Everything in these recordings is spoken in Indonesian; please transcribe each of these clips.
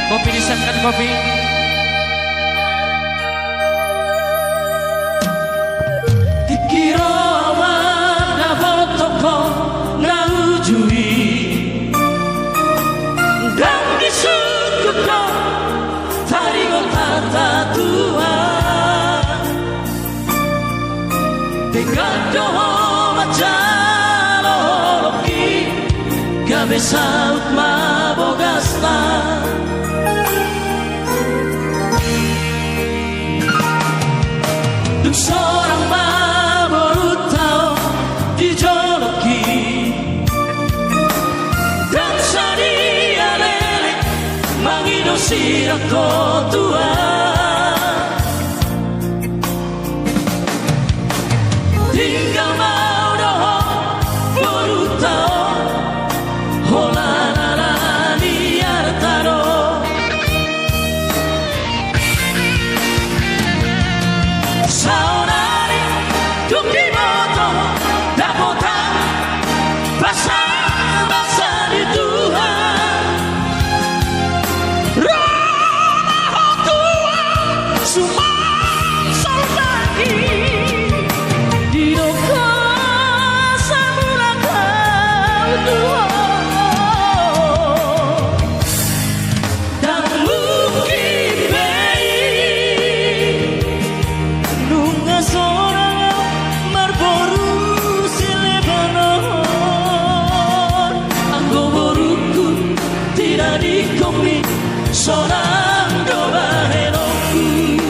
Kopi disiapkan kopi. Dikira mana toko na ujui dan disukuko tarigo tata tua dengan doa macam loki gabe saut mabogasta. Seorang baru tahu dijoloki dan sadia lele mangidosi aku tua tinggal mau doh baru tahu holana liar taro. Saudari Tukimoto Dakota Basa di Tuhan Roma Hotua Sumang lagi di doka samula kau Tuhan dan mungkin seorang marboru silebanon anggo boruku tidak dikomi seorang doa heroku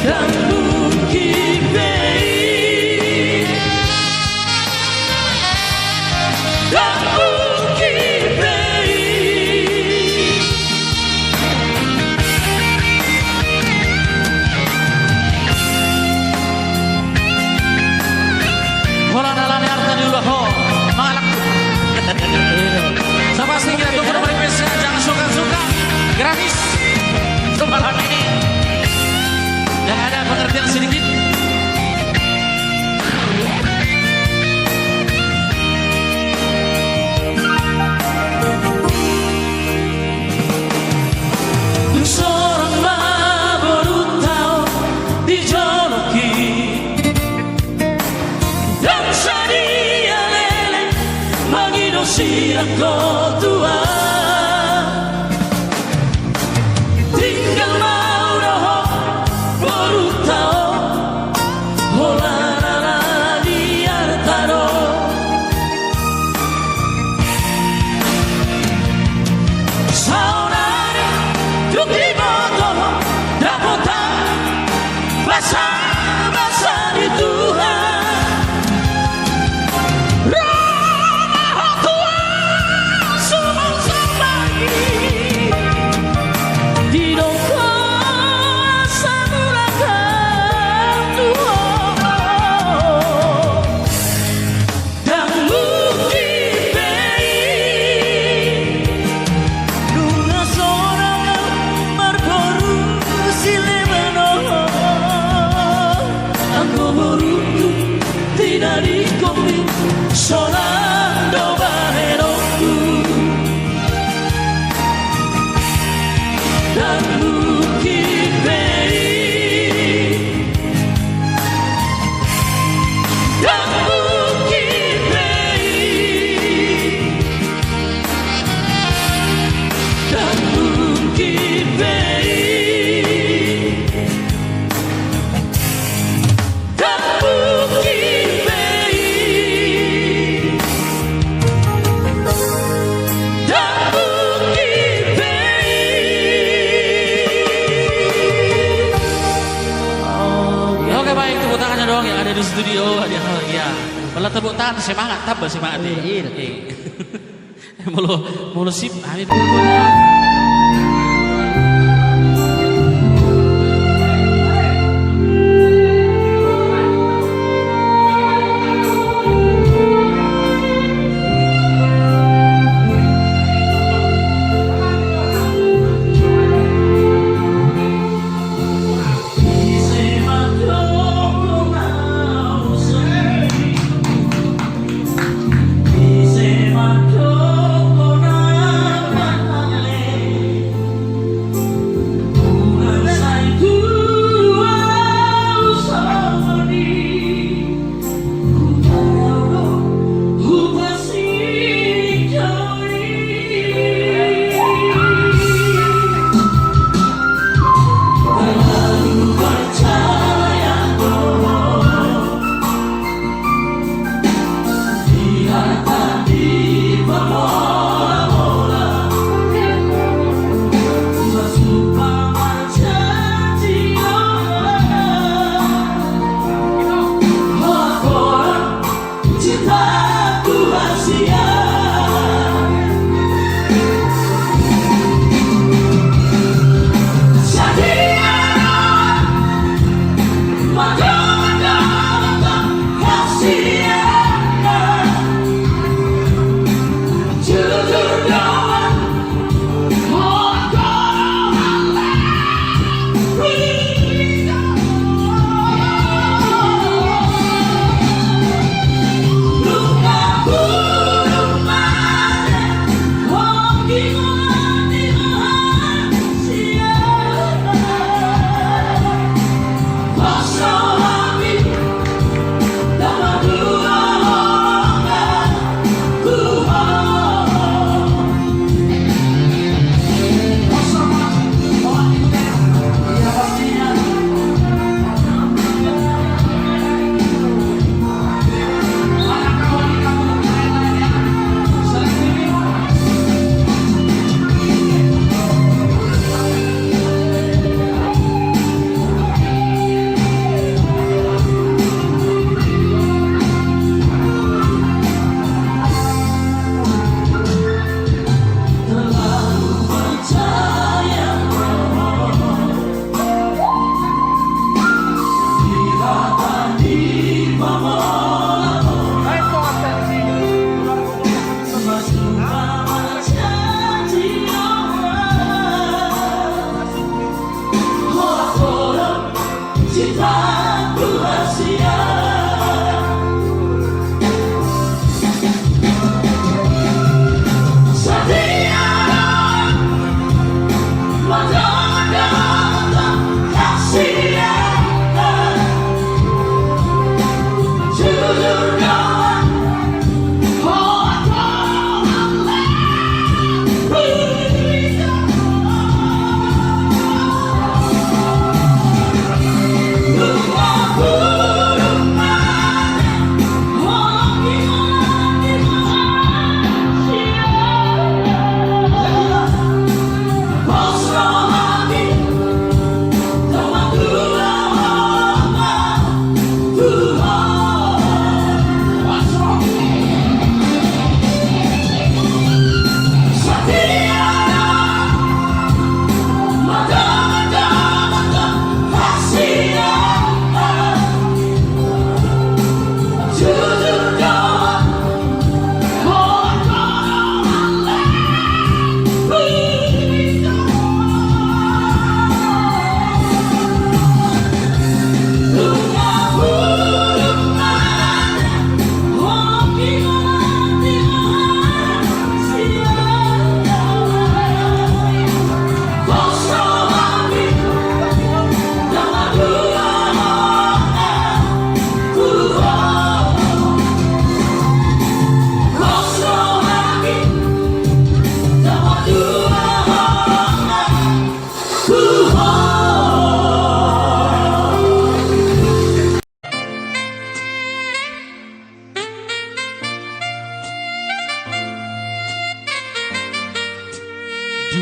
dan mungkin baik dan mungkin baik Hola nalane harta di ulah ho malak. Sama sih kita tuh nomor spesial jangan suka-suka gratis untuk malam ini. Yang ada pengertian sedikit. Seorang baru tahu dijoloki dan sadia lele mangidosi aku tua tinggal mau doh baru tahu holana liar taro saudari Tukimoto Dakota Basa di Tuhan Roma Hotua Sumang lagi di doka samula kau Tuhan dan mungkin baik lunga seorang marboru silebanon anggo boruku tidak dikomi seorang doa heroku dan mungkin baik dan mungkin baik dan mungkin baik dan mungkin baik dan mungkin baik. Oke baik, tepuk tangannya doang yang ada di studio ya. Malah tepuk tangan semangat tambah semangat nih. Mulu sip, amin. Semak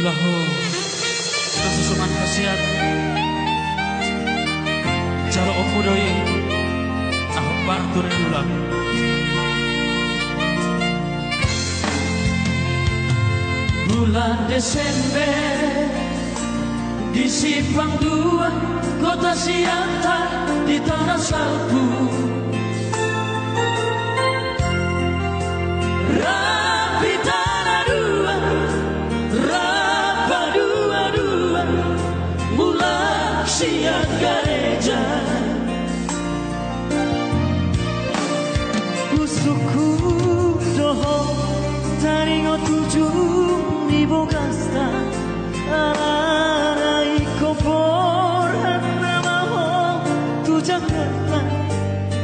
Itulah kesusuman khasiat Jalo Ofudoi Ahok Bartur Dulang. Bulan Desember di Simpang 2 Kota Siantar di Tanah Salbu, rapi tanah dua, rapa dua-dua, mulai siang gereja. Usuku doho taringo tujuh ribu kasta arai kopor nama ho tu Jakarta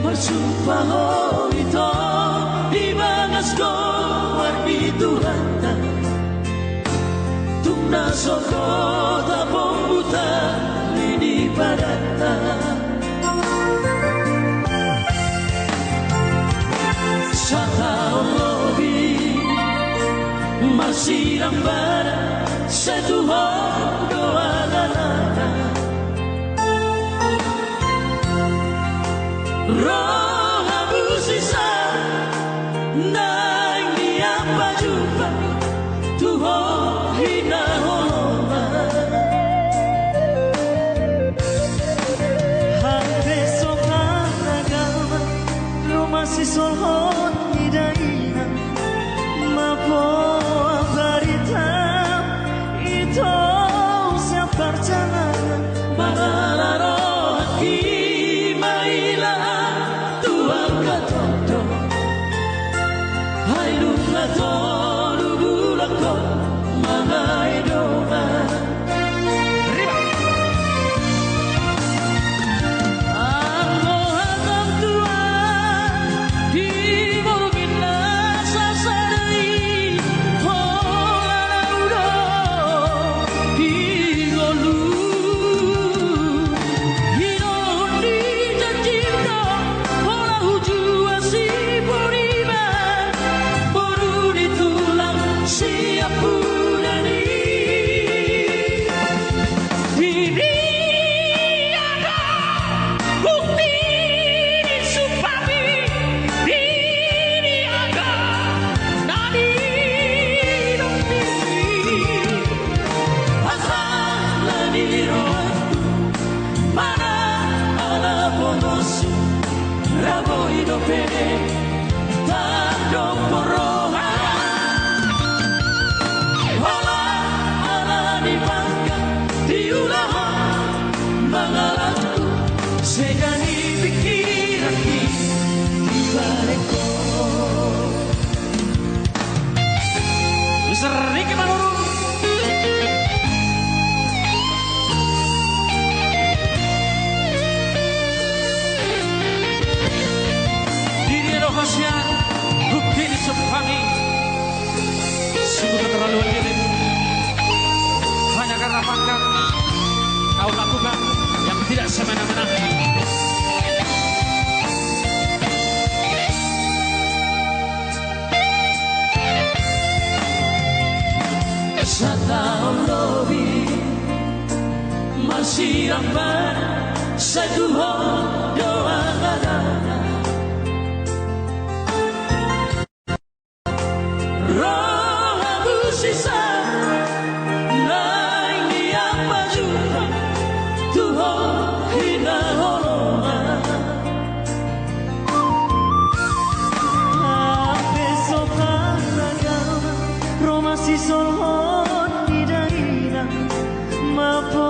Bersumpah ho itu di bagas ko warni Tuhanta Tungna soko tapong buta lini padata Setahun lebih masih rambara satu doa galana roh abu sisa naik di apa jumpa Tuhan hina holoma hati sopan agama lo masih solhon hidaina mapo barita itu siap perjalanan marararo haki maila tuang katoto hai lunga tolu bulako mangai doma Anggo hatam tua di borgina sasadai hola udo di golu hirondi janjimno hola huju asi purima boru ditulang siap pudani diri ada bukti supami diri ada nadi dokti asal diro mana ala bonus rabo hidope tando poroha hola ala dibangga diulah mangalanku segani pikiran di balikku sering kemanurun diri rohasian bukti disepami sungguh keterlaluan diri hanya karena pangkat kau lakukan yang tidak semena-mena setahun lebih masih ramban satu doa gadana roh abu sisa naik di apa jumpa Tuhan hina holoma hati sopan agama lo masih solhon hidaina mapo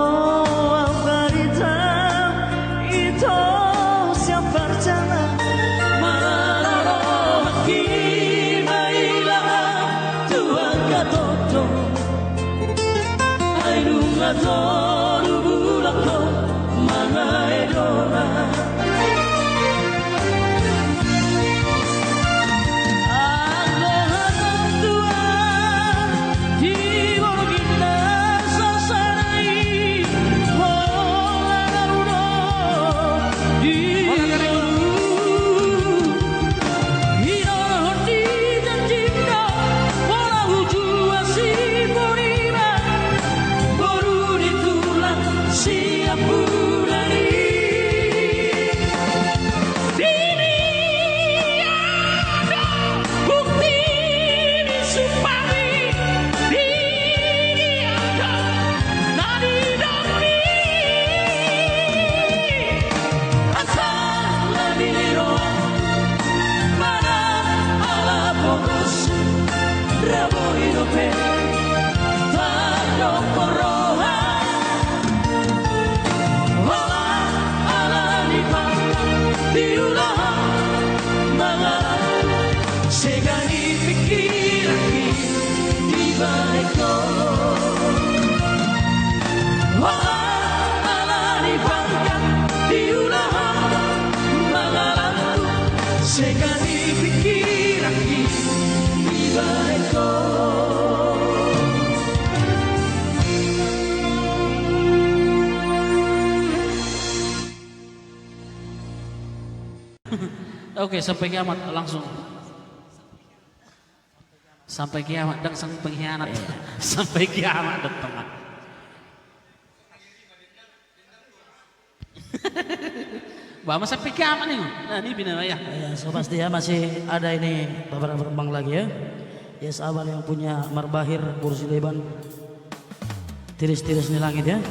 barita itu siap perjalanan marararo haki maila tuang katoto ai lunga tolu bulako mangai dona Anggo hatam tua di borgina sasadai hola udo di hirondi janjimno hola huju asi purima pe Tadok poroha Wala ala ni pangka Diulah mga Segani pikiran di balik ko Wala ala ni pangka Diulah mga Segani pikiran di balik ko Oke, sampai kiamat langsung. Sampai kiamat dan sang pengkhianat. Sampai kiamat datang. Bapak sampai kiamat nih. Nah, ini bina ya. Ya, so pasti ya masih ada ini beberapa penumpang lagi ya. Ya sahabat yang punya marbahir kursi leban tiris-tiris di langit ya.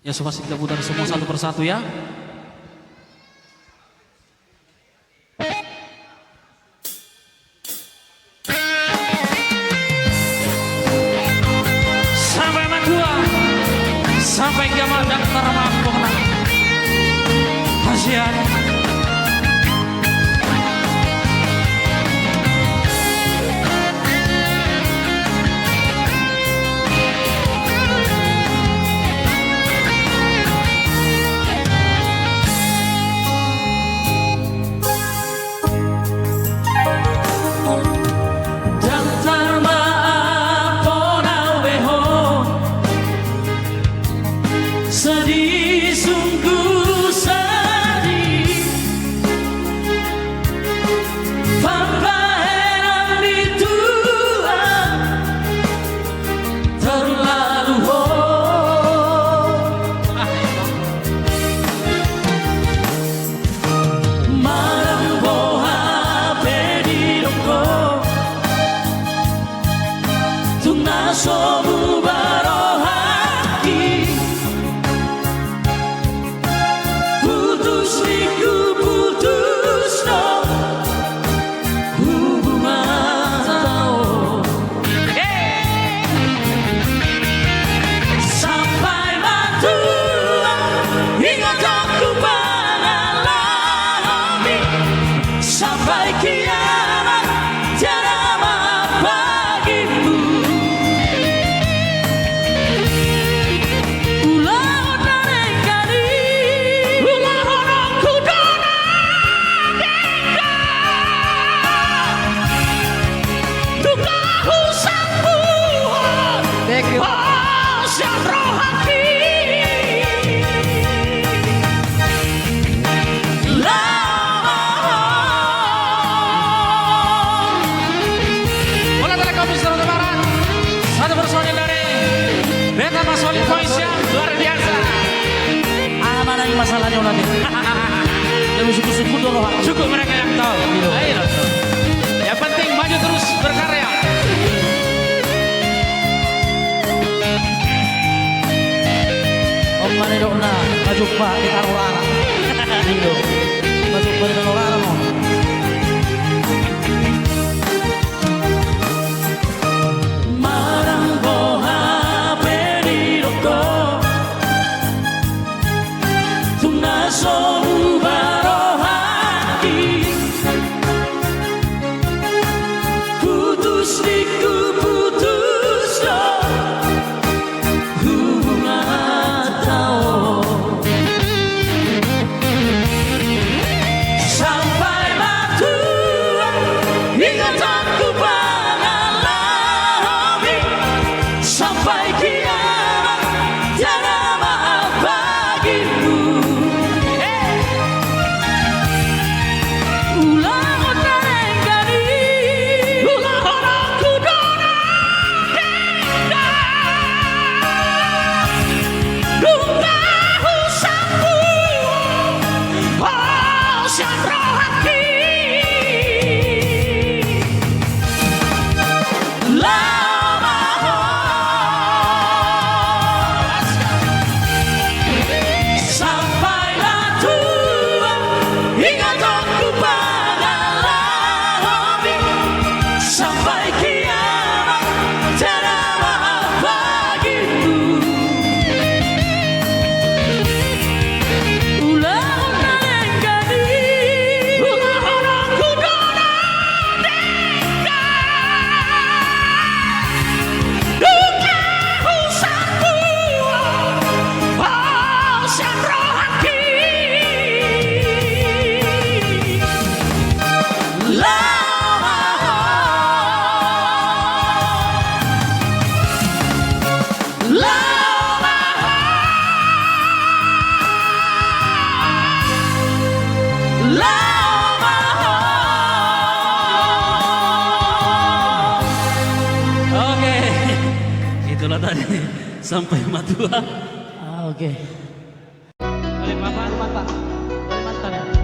Ya, so pasti kita putar semua satu persatu ya. Sampai mangkua, sampai kiamat dan termampung. Kasihan. Sedih, sungguh sedih Pembayaran ditulang terlalu Malam boha pedi roko Tuna sobu barohaki Sampai kiamat tiada maaf bagimu Ulah orang kali Ulah orang kudona deka Duka husang buah Siap rohaki Satu personil dari Beta Mas Wali Voice yang luar biasa. Mana yang masalahnya nanti? Yang suku-suku dulu Pak. Cukup mereka yang tahu. Ayo. Yang penting maju terus berkarya. Om mana dok na maju Pak di Tarulara. Indo. Masuk pada Tarulara mau. Sobu barohaki sampai Matua. Oke. Balikpapan, Pak. Kalimantan ya.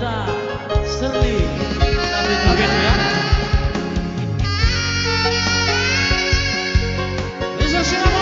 Duta Serli tapi juga ya. Bisa siapa?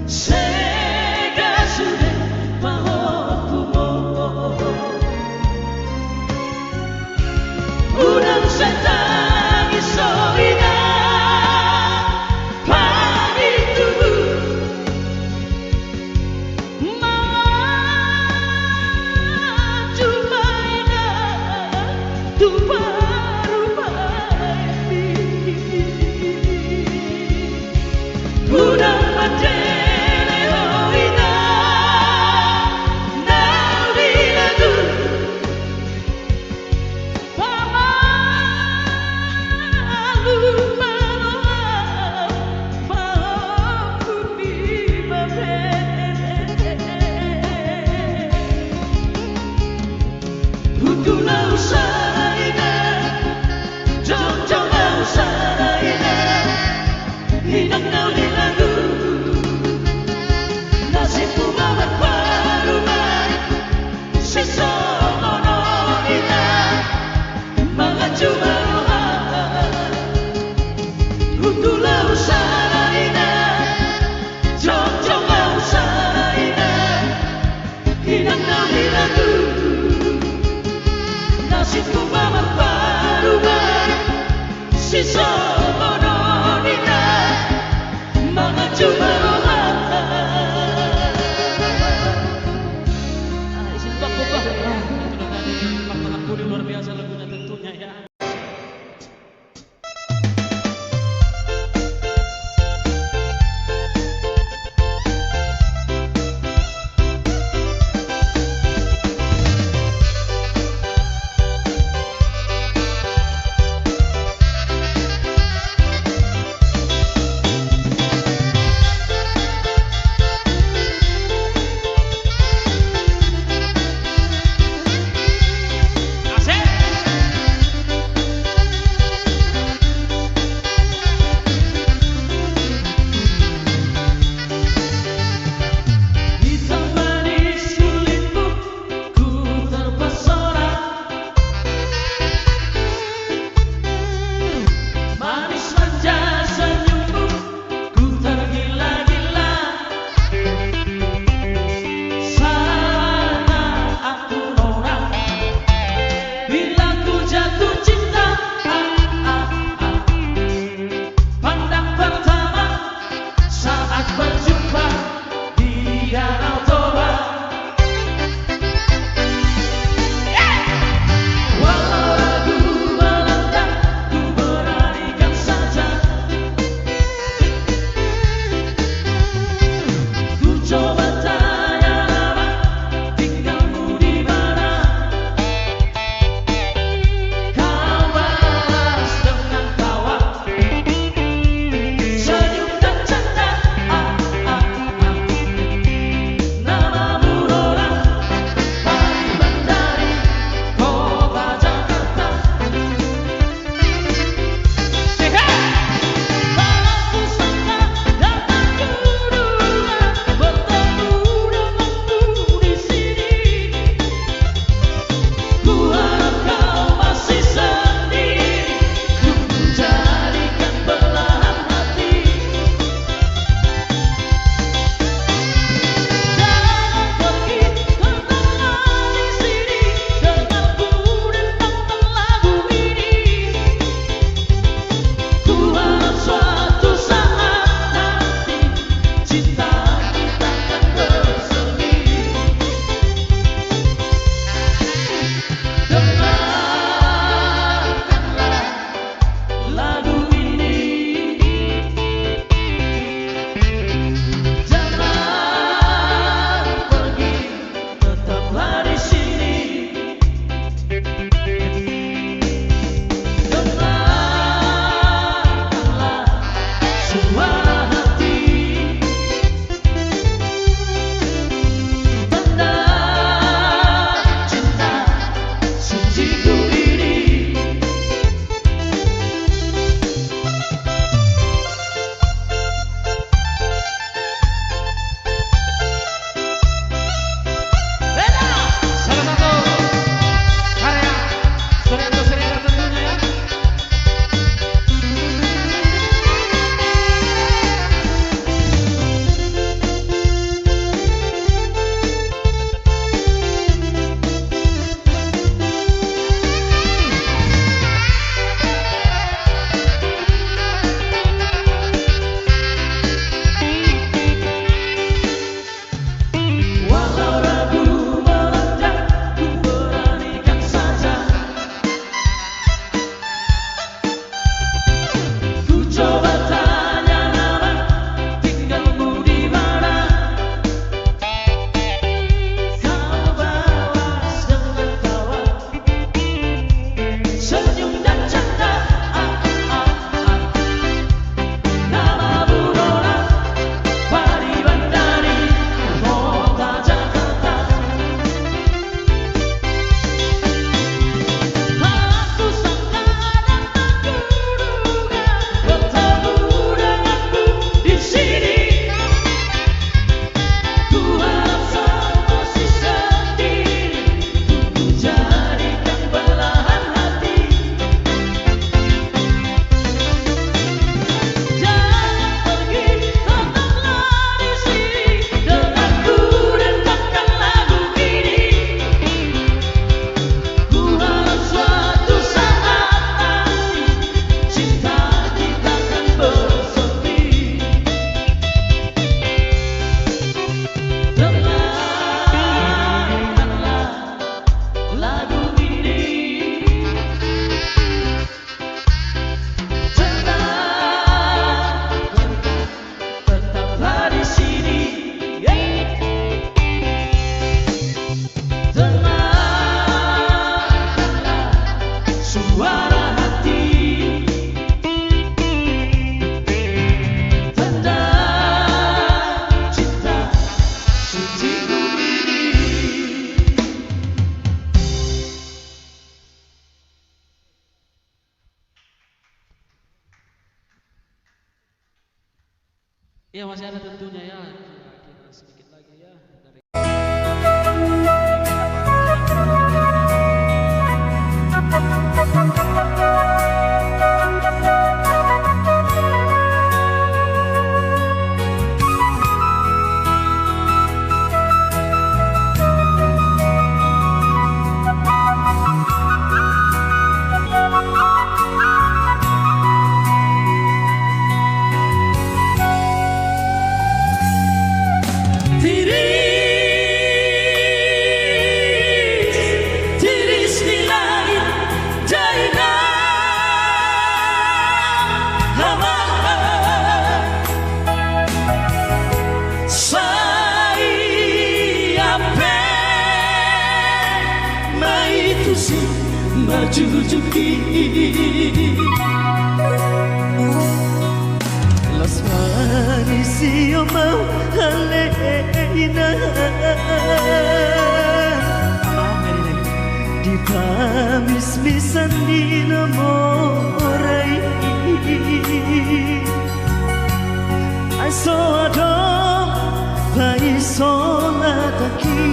Sega sudah mau Utulau saraina, jong-jongnau saraina, hinang-nau di lagu. Nasibku mamat paruman, sisa mono ina, mengaju maruhan. Utulau saraina, jong-jongnau saraina, hinang-nau di lagu. Nasibku mamat paruman, sisa mono ina, mengaju maruhan. Izin Pak Bapak. Itulah tadi Pak Tengah Budi luar biasa lagunya tentunya ya. Iya masih ada tentunya ya. Kira-kira sedikit lagi ya dari majujuki Las manis iyo mau halena Di pamis-misan di namorai Aso adom pai solataki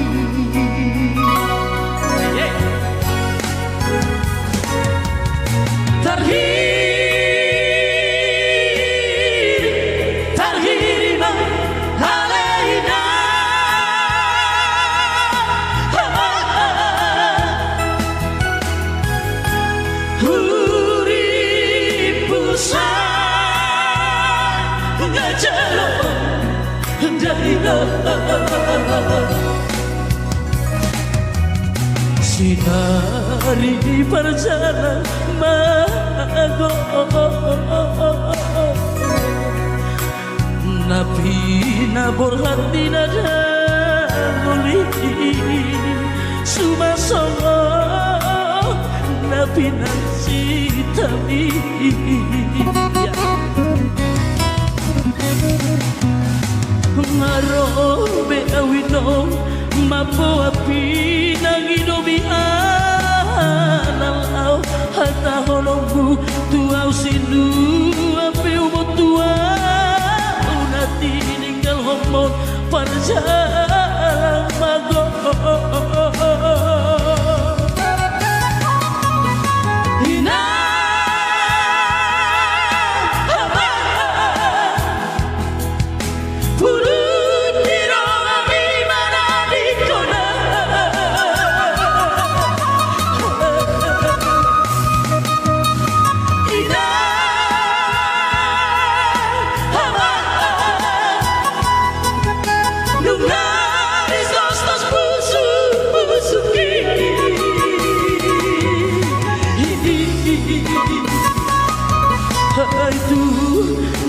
Sinari berjalan mago Nabi nabur hati nada muli Sumasongo Nabi nasi tabi Ngarobe awino mapo api nangidobi alalau hata holongku tuau sindu api umut tua unati ninggal homon parjalan mago itu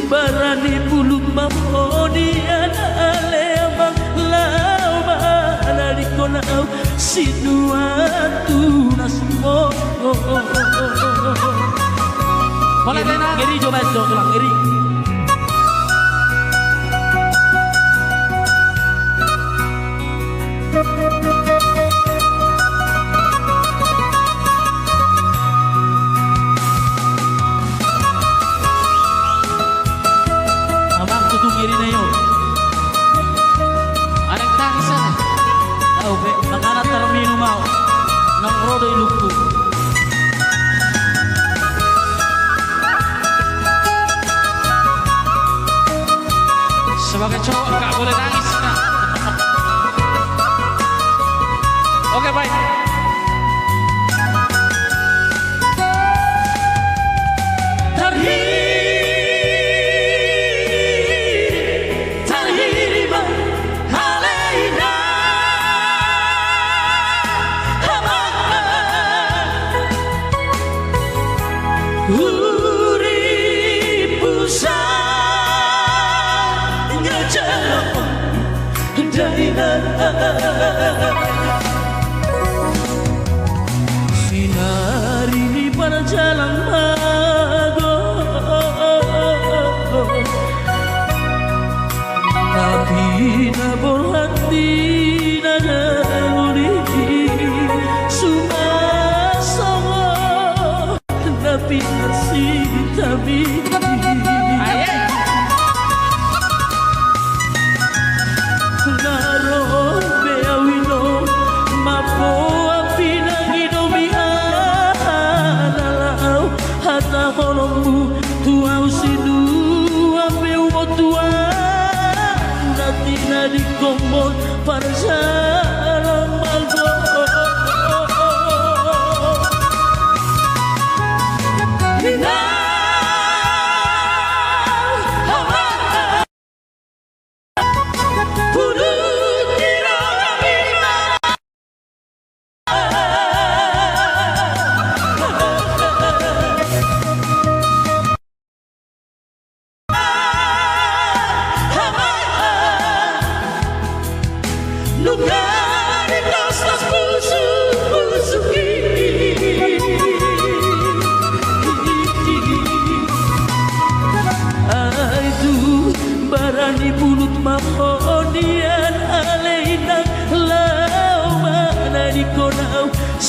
barani bulu mamoni ale amang lau mana di konau sinuatu nasmo Boleh Lena. ngeri coba dong kelang ngeri kiri na yun. Anong tangsa? Tahu be makana terminu mau nang rodo iluku Sebagai cowok gak boleh nangis Kak. Oke baik.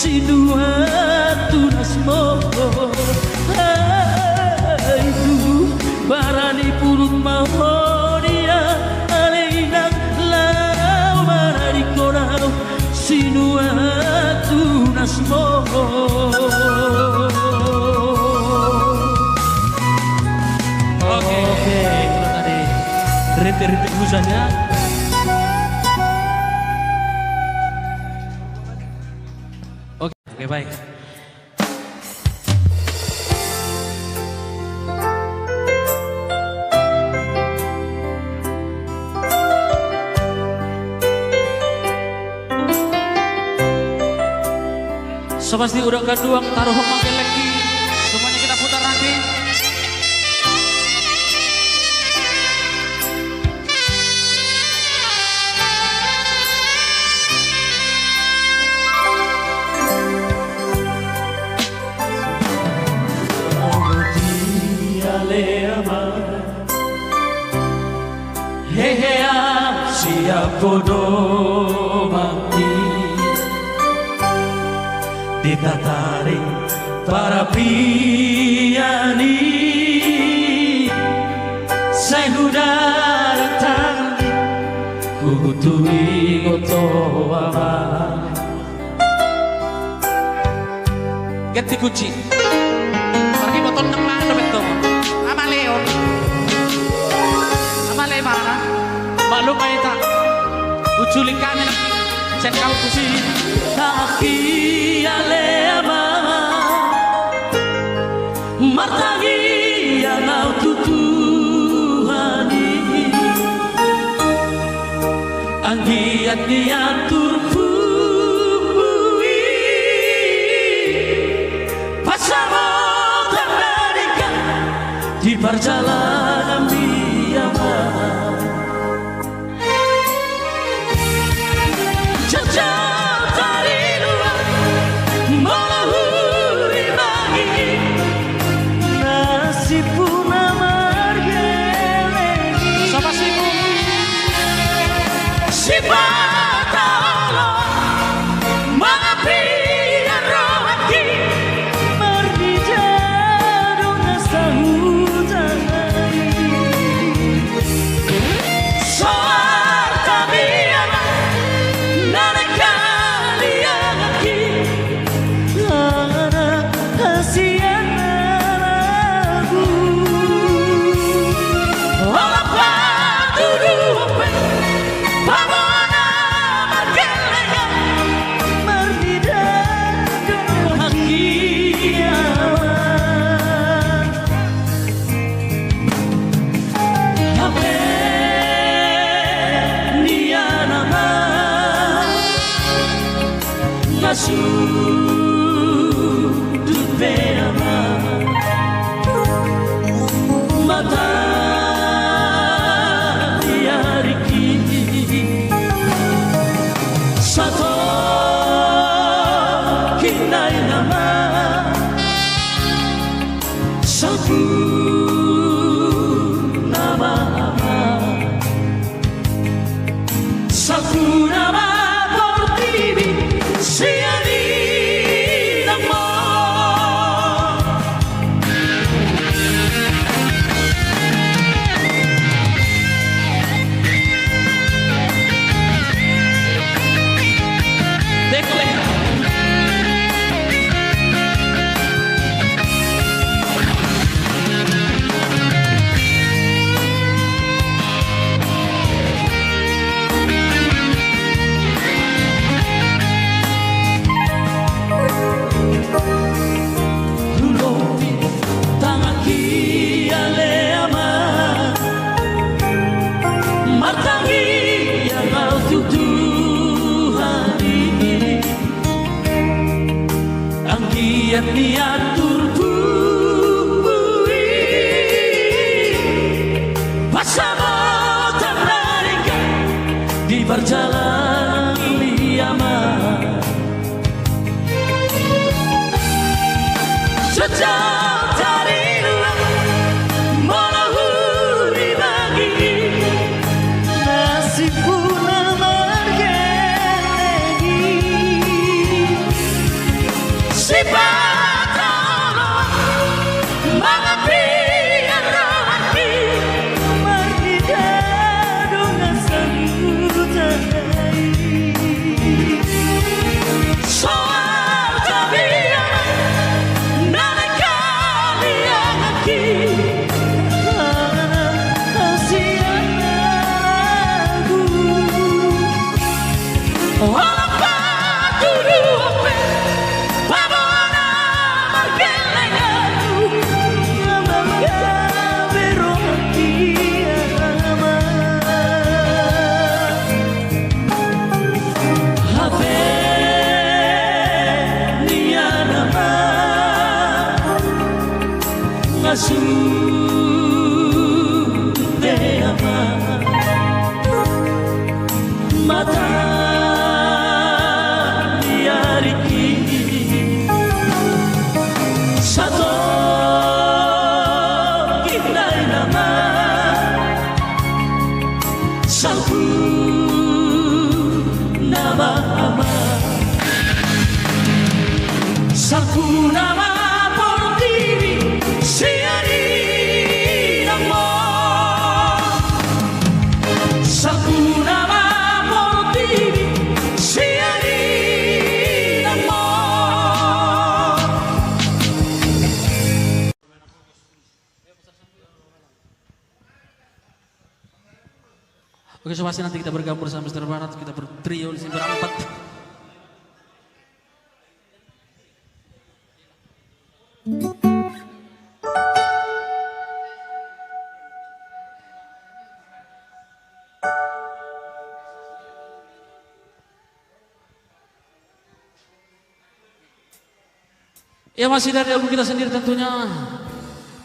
sinua tunasmo itu barani purut mahonia aleinak lau marari korau sinua tunasmo. Oke, itu tadi rintik-rintik hujannya. Oke, baik. So pasti udah kaduang taruh makin lagi. Semuanya kita putar nanti. Hehe siap bodoh mati ditataring para piani saya udah datang kukutui gotoama Ganti kunci. Pergi botol nang mana betul. Amaleon. Amale mana? Maklum ay tak. Uculing kami na. Sen kau kusi. Taki alema martagi yang au tutuhani anggiat diatur bui pasamo ternadika di perjalanan biama jauh dari luar melahuri lagi nasib pun amargelegi Sama simu. si batalo mengapian rohati berdijadung sahutan soal tabiat nana kalian lagi nana kasihan aku olah patudupe pamona margelega merdidadung hakiawan Hape dia nama Nasudut beama Mata dia riki Satu kinai nama Satu nama Satu nama portivi sia di amor. Dekle. Duloti tangan kialeama martangi yang mau tuduhani anggiat niatur bui pasamo ternarika di perjalanan liama sejauh dari luar melahuri lagi nasib pun amargelegi si patolo mga pinaraki Martidado nga salutan ay soal tabian nalakalian aki Kasihan aku walang patudupe pabona magkalangan Pero hati ama Hape niya naman ngasude ama mata niya riki satu kinay naman sangku nama ama sangku nama por diri siari namo sangku nama por diri siari namo. Oke, so pasti nanti kita bergabung sama Mr. Barat, kita bertrio di sini berempat. Ya masih dari album kita sendiri tentunya.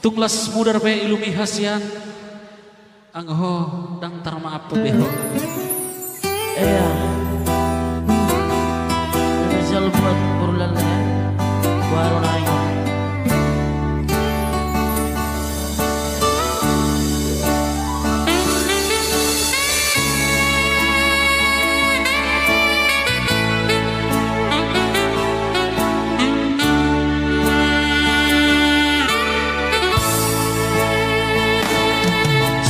Tunglas mudar pe ilumi hasian. Angho dang tarma apa beho. Iya. Spesial buat Burlan ya. Baru naik.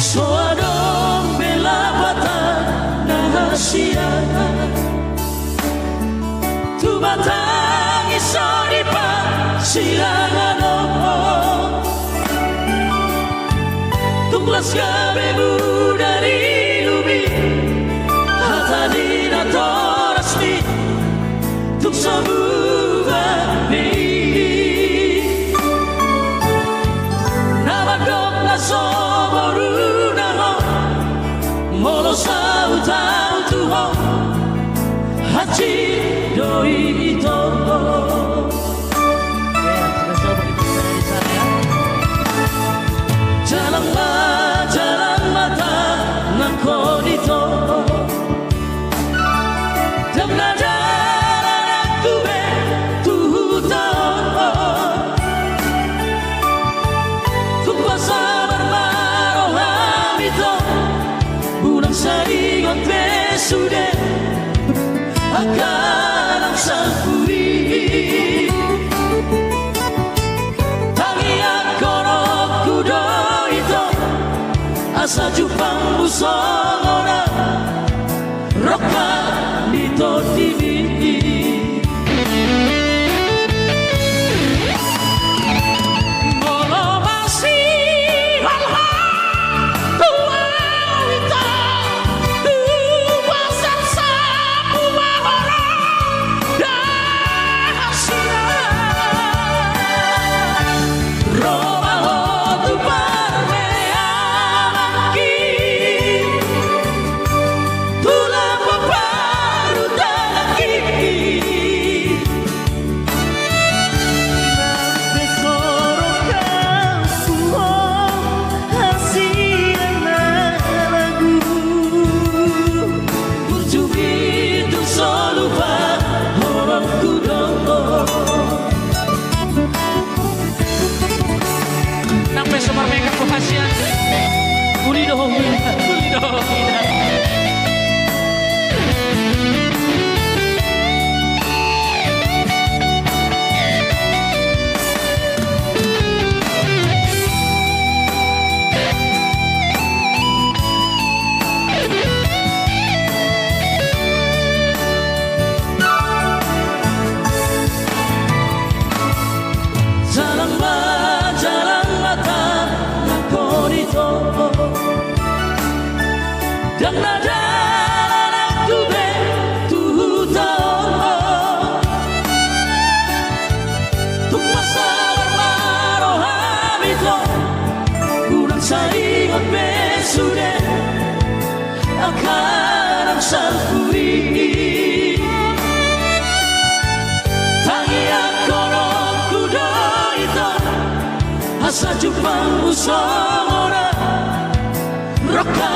Soadong bela bata nahasiana tu batang isoripa silangano tuklas gabebu dari lumi hatadina torasni tuk sabuga nabagok na soboru Molo sau tau tuho hachi doi ito. Spesial buat kita Jalan mata ngako dito. Damna jalan aku be tuhutao. Tumpa sabar maroham ito. Unang saringon besude akan ang sangkuri tangian korok kudo ito asa jupang busongona roka dito TV Molo masih halha tua ito tuwasan sa pumahora dan hasilan Romaho tu parmeamaki tulang paparu dan sangkui Tangia korong kuda itu Asa jumpa usahora Roka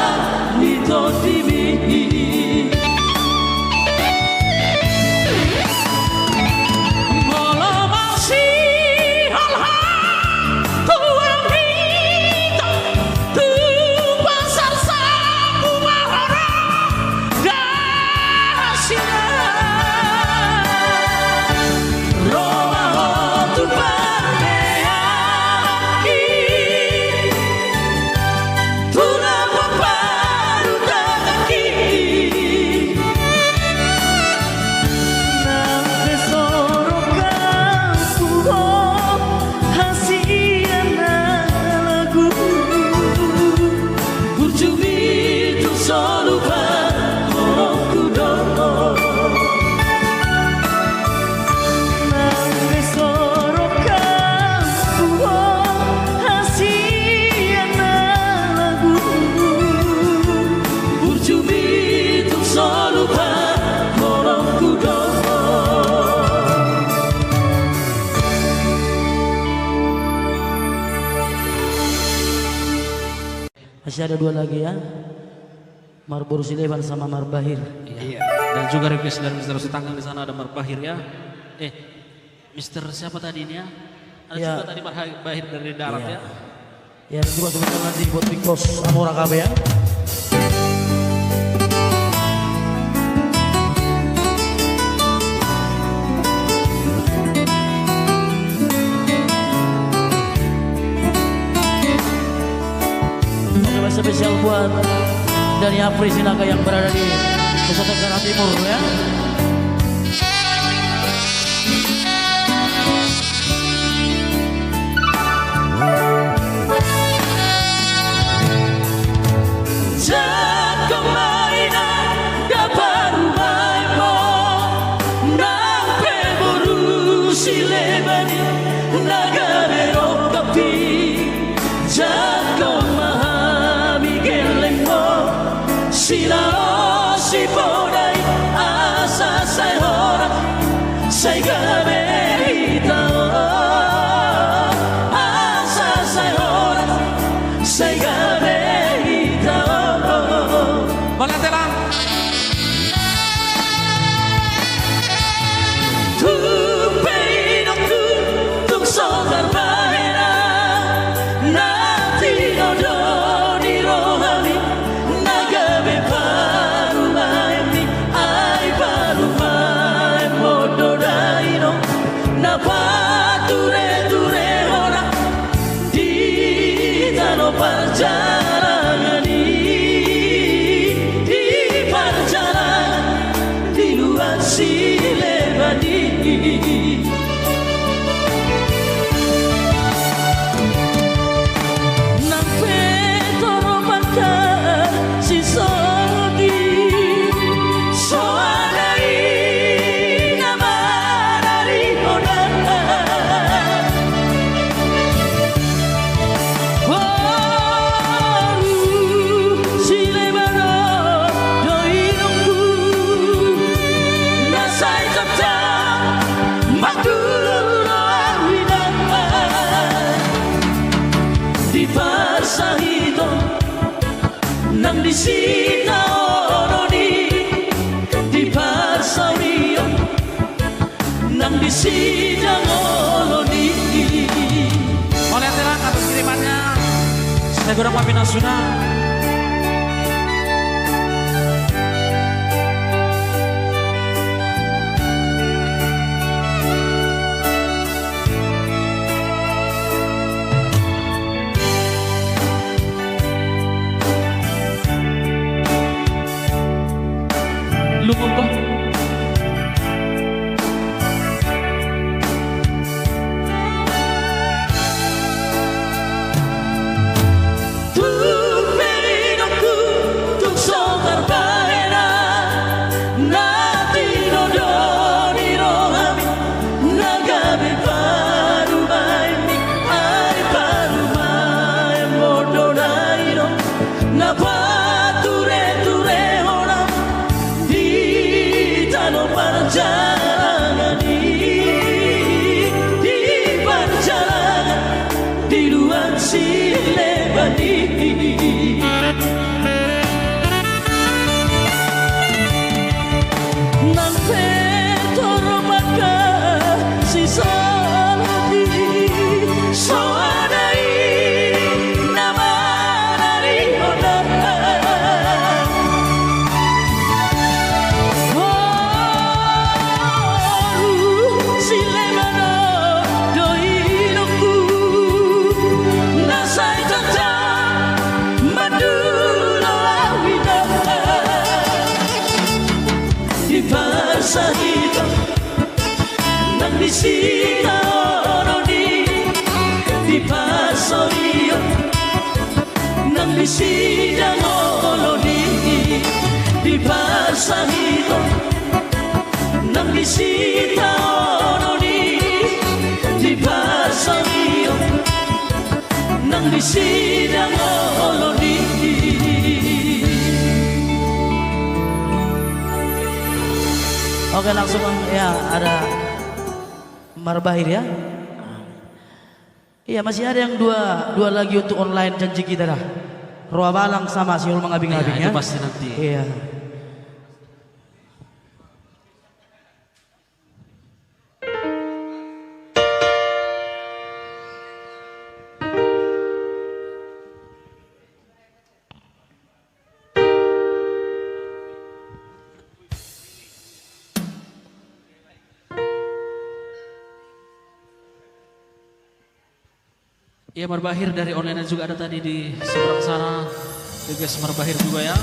itu timi Masih ada 2 lagi ya, Marbur Sileban sama Marbahir. Iya. Dan juga request dari Mister Setanggang di sana ada Marbahir ya. Mister siapa tadi ini ya? Ada Ya. juga tadi Marbahir dari darat Iya. ya. Ya juga sebentar nanti buat Big Boss Amora KB ya. Spesial buat Dani Apri Sinaga yang berada di Nusa Tenggara Timur ya. Jago mainan dapat maimo nang peboru silebani naga berokapi jago Sila si podai asa sai hora sai gabe itao asa sai hora sai gabe itao Balatelang. Tu peino tu tuk sogar baera nanti do di rohani perjalanan di perjalanan di luar Silebani nampe toro bakar si sodi soalai nama dari onana Sahito nang disita oroni di Parsaurio nang disita oroni. Oleh Telang atas kirimannya saya kurang Papi Nasional. Lumumba. Tu bisita oroni di pasorio nang bisita oroni di pasahito nang bisita oroni di pasorio nang bisita oroni. Oke, langsung ya ada Marbahir ya. Iya, masih ada yang dua lagi untuk online janji kita dah. Roa Balang sama Siul Mengabing-abing Ya, ya. itu pasti nanti. Iya. Ya, Marbahir dari online juga ada tadi di seberang sana. Tugas Marbahir juga ya.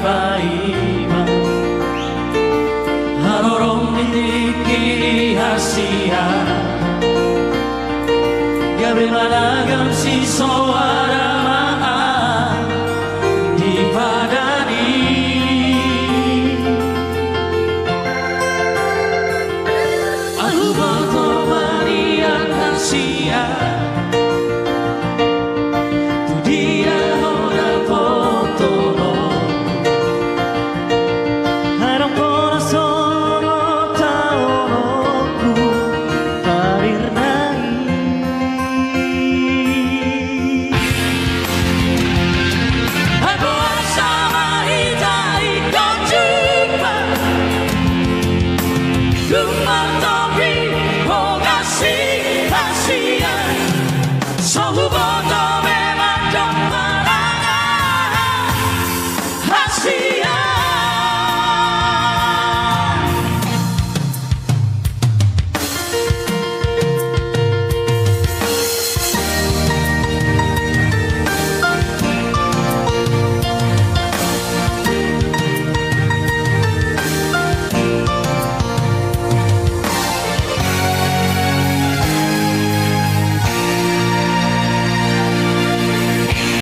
Iba-iba harorong nindiki hasia gabi managam si soaramaan di padani aku bato manian hasia